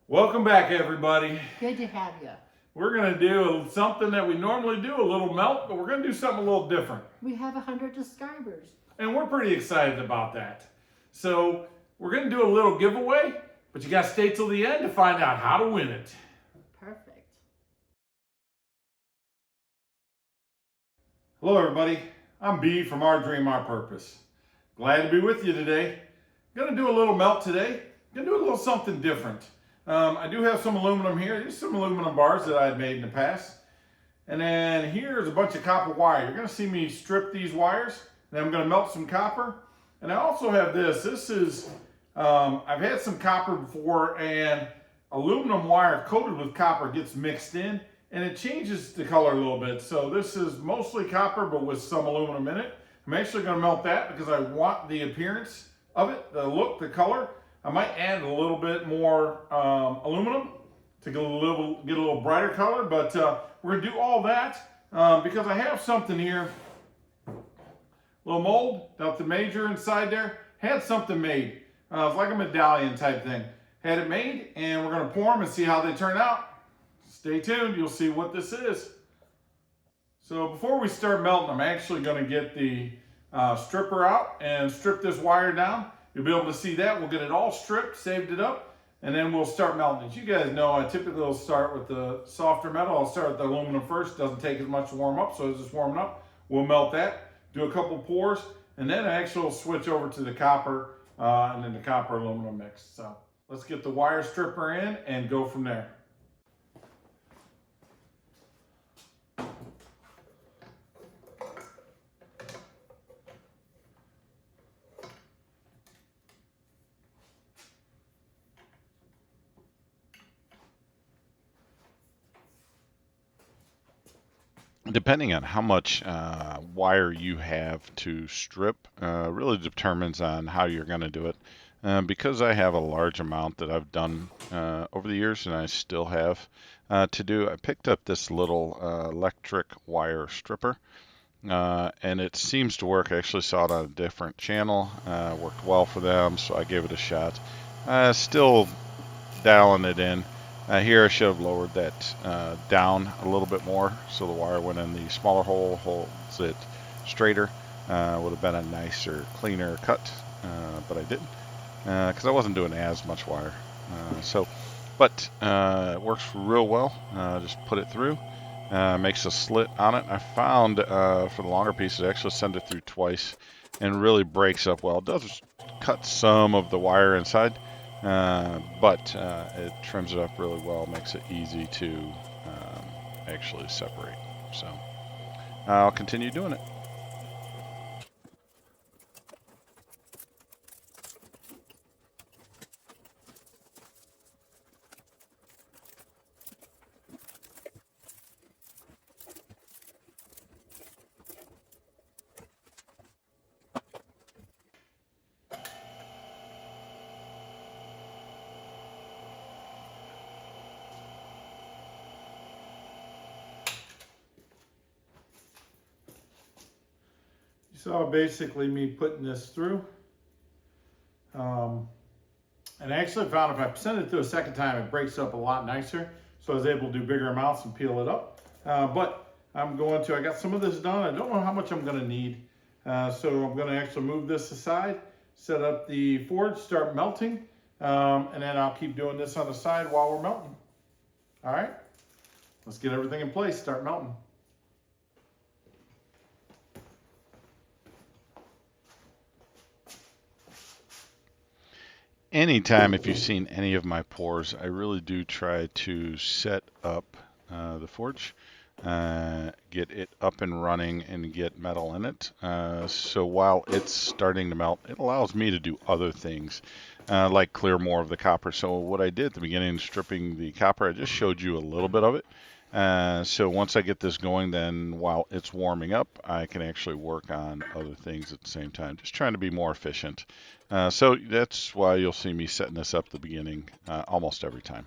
Welcome back, everybody. Good to have you. We're going to do something that we normally do, a little melt, but we're going to do something a little different. We have 100 subscribers. And we're pretty excited about that. So we're going to do a little giveaway, but you got to stay till the end to find out how to win it. Perfect. Hello, everybody. I'm B from Our Dream, Our Purpose. Glad to be with you today. Going to do a little melt today. Going to do a little something different. I do have some aluminum here. There's some aluminum bars that I had made in the past. And then here's a bunch of copper wire. You're going to see me strip these wires. And I'm going to melt some copper. And I also have this. This is, I've had some copper before, and aluminum wire coated with copper gets mixed in, and it changes the color a little bit. So this is mostly copper, but with some aluminum in it. I'm actually going to melt that because I want the appearance of it, the look, the color. I might add a little bit more aluminum to get a little brighter color, but we're going to do all that because I have something here. Little mold, got the major inside there. Had something made. It's like a medallion type thing. Had it made, and we're going to pour them and see how they turn out. Stay tuned, you'll see what this is. So before we start melting, I'm actually going to get the stripper out and strip this wire down. You'll be able to see that. We'll get it all stripped, saved it up, and then we'll start melting it. You guys know I typically will start with the softer metal. I'll start with the aluminum first. Doesn't take as much to warm up, so it's just warming up. We'll melt that, do a couple pours, and then I actually will switch over to the copper and then the copper aluminum mix. So let's get the wire stripper in and go from there. Depending on how much wire you have to strip, really determines on how you're going to do it. Because I have a large amount that I've done over the years, and I still have to do, I picked up this little electric wire stripper, and it seems to work. I actually saw it on a different channel, worked well for them, so I gave it a shot. Still dialing it in. Here I should have lowered that down a little bit more so the wire went in the smaller hole, holds it straighter. Would have been a nicer, cleaner cut, but I didn't because I wasn't doing as much wire. But it works real well. Just put it through, makes a slit on it. I found for the longer pieces, I actually send it through twice and really breaks up well. It does cut some of the wire inside. But it trims it up really well, makes it easy to actually separate. So I'll continue doing it. You saw basically me putting this through. And I actually found if I send it through a second time, it breaks up a lot nicer. So I was able to do bigger amounts and peel it up. But I got some of this done. I don't know how much I'm going to need. So I'm going to actually move this aside, set up the forge, start melting. And then I'll keep doing this on the side while we're melting. All right, let's get everything in place, start melting. Anytime if you've seen any of my pours, I really do try to set up the forge, get it up and running and get metal in it. So while it's starting to melt, it allows me to do other things, like clear more of the copper. So what I did at the beginning, stripping the copper, I just showed you a little bit of it. So once I get this going, then while it's warming up, I can actually work on other things at the same time, just trying to be more efficient. So that's why you'll see me setting this up at the beginning almost every time.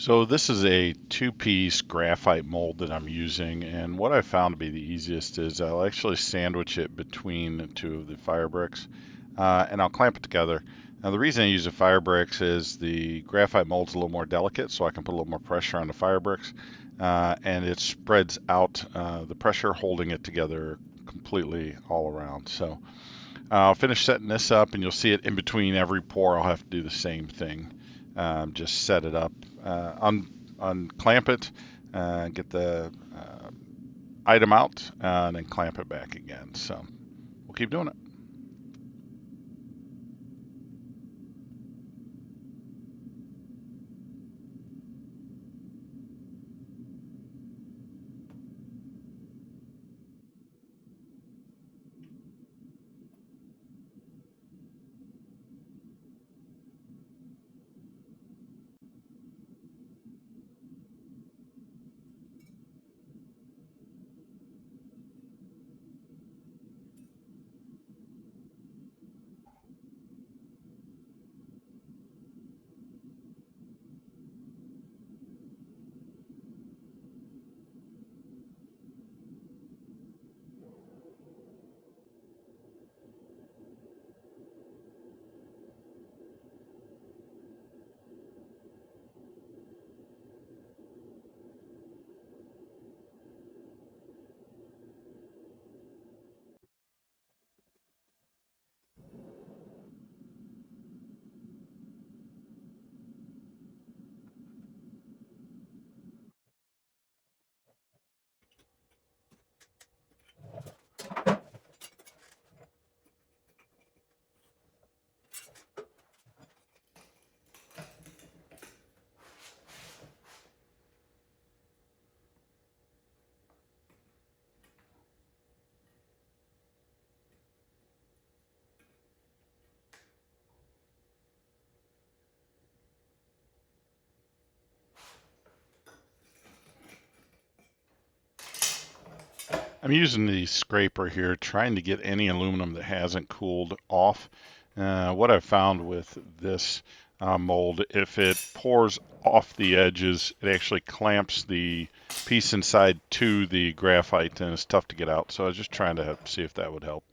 So this is a two-piece graphite mold that I'm using, and what I found to be the easiest is I'll actually sandwich it between two of the fire bricks, and I'll clamp it together. Now the reason I use the fire bricks is the graphite mold's a little more delicate, so I can put a little more pressure on the fire bricks, and it spreads out the pressure, holding it together completely all around. So I'll finish setting this up, and you'll see it in between every pour. I'll have to do the same thing. Just set it up, unclamp it, get the item out, and then clamp it back again. So we'll keep doing it. I'm using the scraper here, trying to get any aluminum that hasn't cooled off. What I've found with this mold, if it pours off the edges, it actually clamps the piece inside to the graphite, and it's tough to get out. So I was just trying to see if that would help.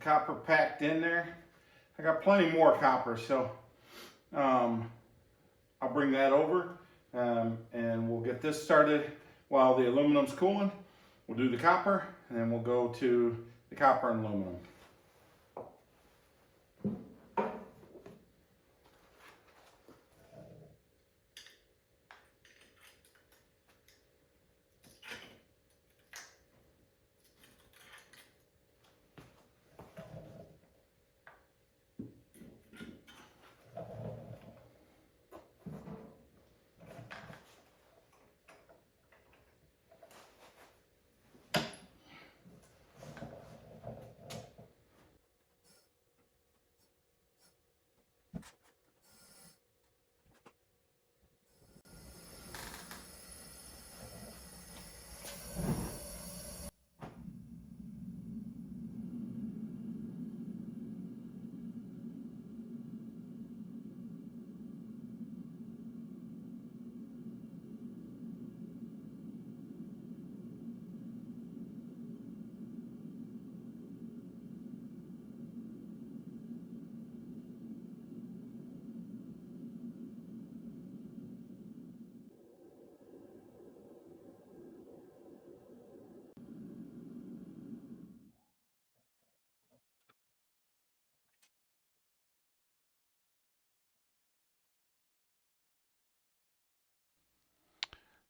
copper packed in there. I got plenty more copper, so I'll bring that over and we'll get this started while the aluminum's cooling. We'll do the copper and then we'll go to the copper and aluminum.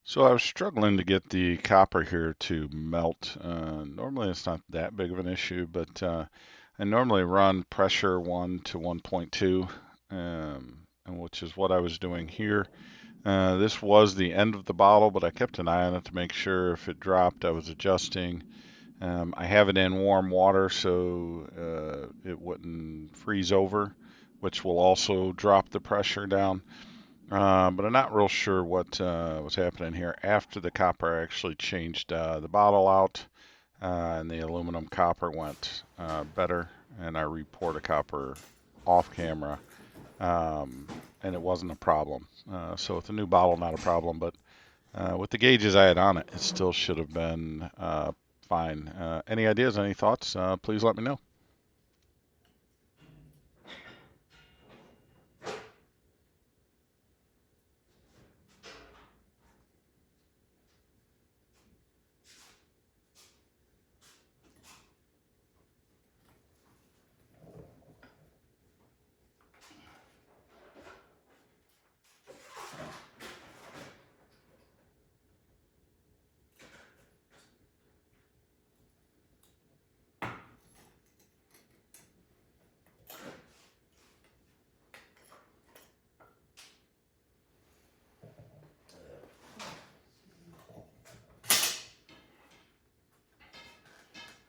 So I was struggling to get the copper here to melt. Normally it's not that big of an issue, but I normally run pressure 1 to 1.2, and which is what I was doing here. This was the end of the bottle, but I kept an eye on it to make sure if it dropped, I was adjusting. I have it in warm water so it wouldn't freeze over, which will also drop the pressure down. But I'm not real sure what was happening here after the copper actually changed the bottle out and the aluminum copper went better, and I repoured a copper off camera, and it wasn't a problem. So with the new bottle, not a problem, but with the gauges I had on it, it still should have been fine. Any ideas, any thoughts? Please let me know.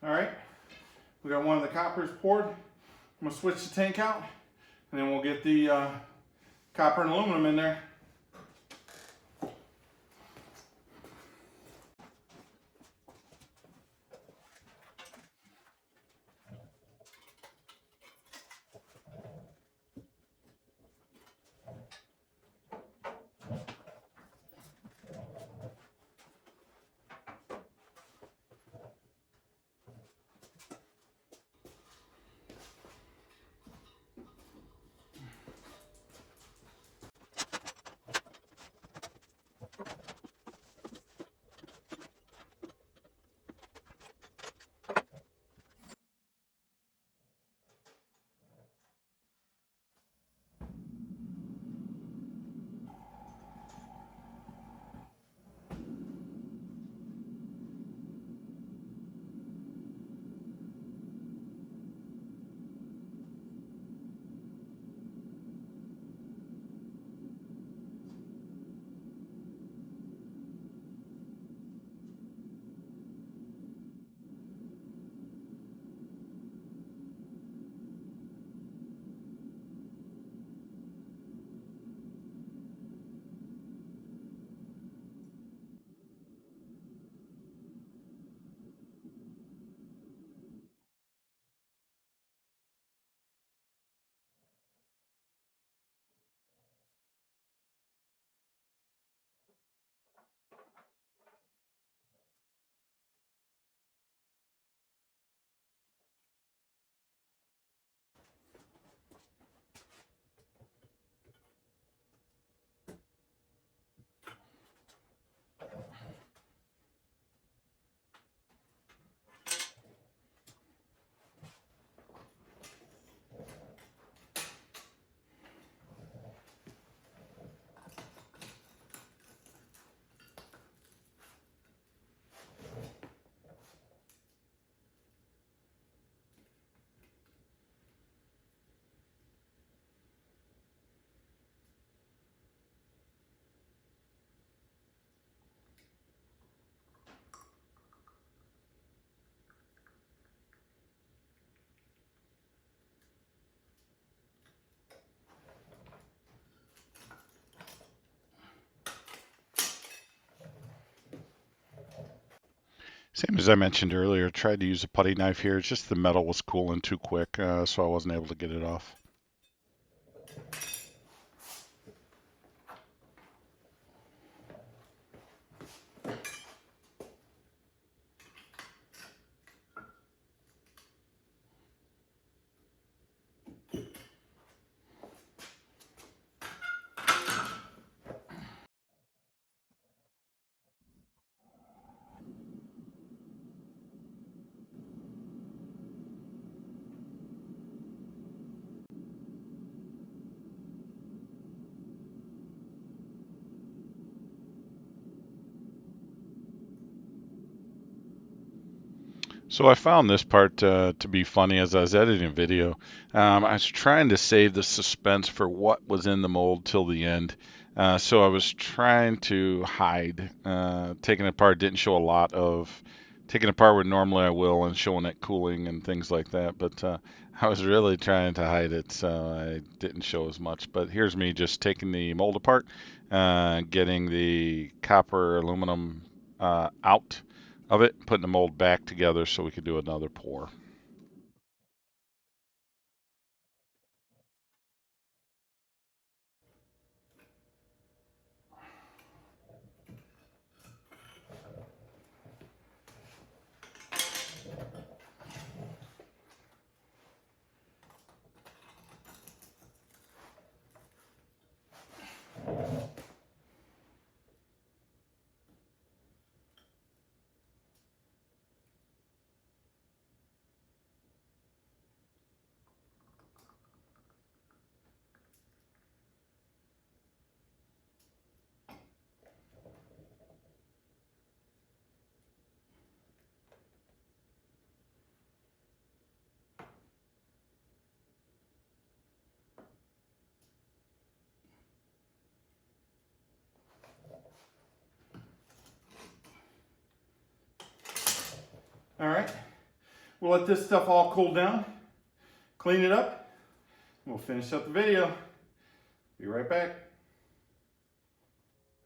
All right, we got one of the coppers poured. I'm gonna switch the tank out and then we'll get the copper and aluminum in there. Same as I mentioned earlier, tried to use a putty knife here. It's just the metal was cooling too quick, so I wasn't able to get it off. So I found this part to be funny as I was editing a video. I was trying to save the suspense for what was in the mold till the end. So I was trying to hide. Taking it apart didn't show a lot of taking it apart where normally I will and showing it cooling and things like that. But I was really trying to hide it, so I didn't show as much. But here's me just taking the mold apart, getting the copper aluminum out of it, putting the mold back together so we could do another pour. All right, we'll let this stuff all cool down, clean it up, and we'll finish up the video. Be right back.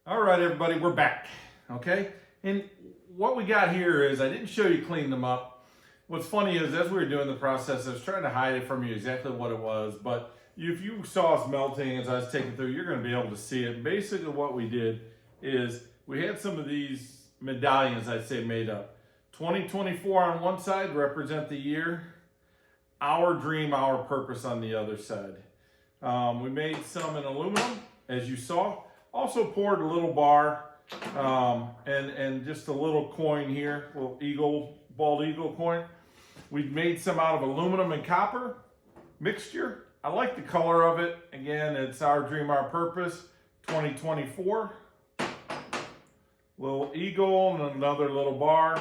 All right, everybody, we're back, okay? And what we got here is, I didn't show you clean them up. What's funny is, as we were doing the process, I was trying to hide it from you exactly what it was, but if you saw us melting as I was taking through, you're gonna be able to see it. Basically what we did is, we had some of these medallions, I'd say, made up. 2024 on one side, represent the year. Our dream, our purpose on the other side. We made some in aluminum, as you saw. Also poured a little bar and just a little coin here, little eagle, bald eagle coin. We made some out of aluminum and copper mixture. I like the color of it. Again, it's our dream, our purpose, 2024. Little eagle and another little bar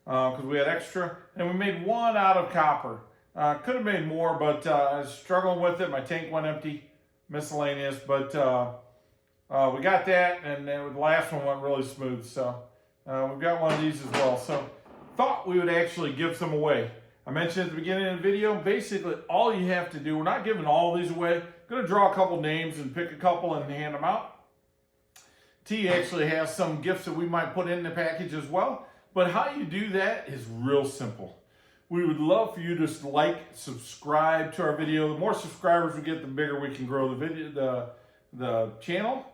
because we had extra. And we made one out of copper. Could have made more, but I was struggling with it. My tank went empty, miscellaneous, but we got that, and then the last one went really smooth. So we've got one of these as well. So thought we would actually give some away. I mentioned at the beginning of the video, basically all you have to do, we're not giving all these away. I'm going to draw a couple names and pick a couple and hand them out. T actually has some gifts that we might put in the package as well. But how you do that is real simple. We would love for you to like, subscribe to our video. The more subscribers we get, the bigger we can grow the video, the channel.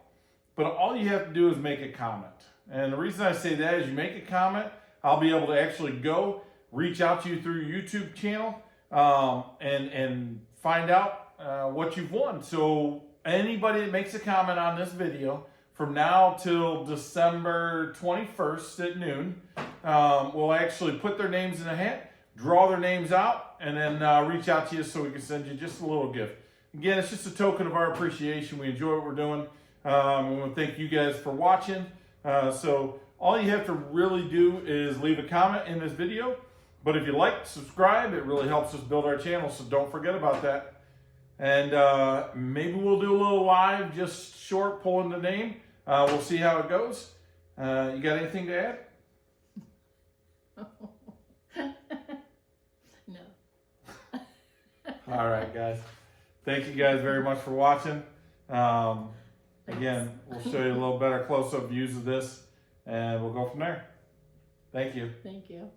But all you have to do is make a comment. And the reason I say that is, you make a comment, I'll be able to actually go reach out to you through your YouTube channel and find out what you've won. So anybody that makes a comment on this video from now till December 21st at noon, we'll actually put their names in a hat, draw their names out, and then reach out to you so we can send you just a little gift. Again, it's just a token of our appreciation. We enjoy what we're doing. We want to thank you guys for watching. So all you have to really do is leave a comment in this video. But if you like, subscribe. It really helps us build our channel, so don't forget about that. And maybe we'll do a little live, just short, pulling the name. We'll see how it goes. You got anything to add? No. All right, guys. Thank you guys very much for watching. Again, we'll show you a little better close-up views of this, and we'll go from there. Thank you. Thank you.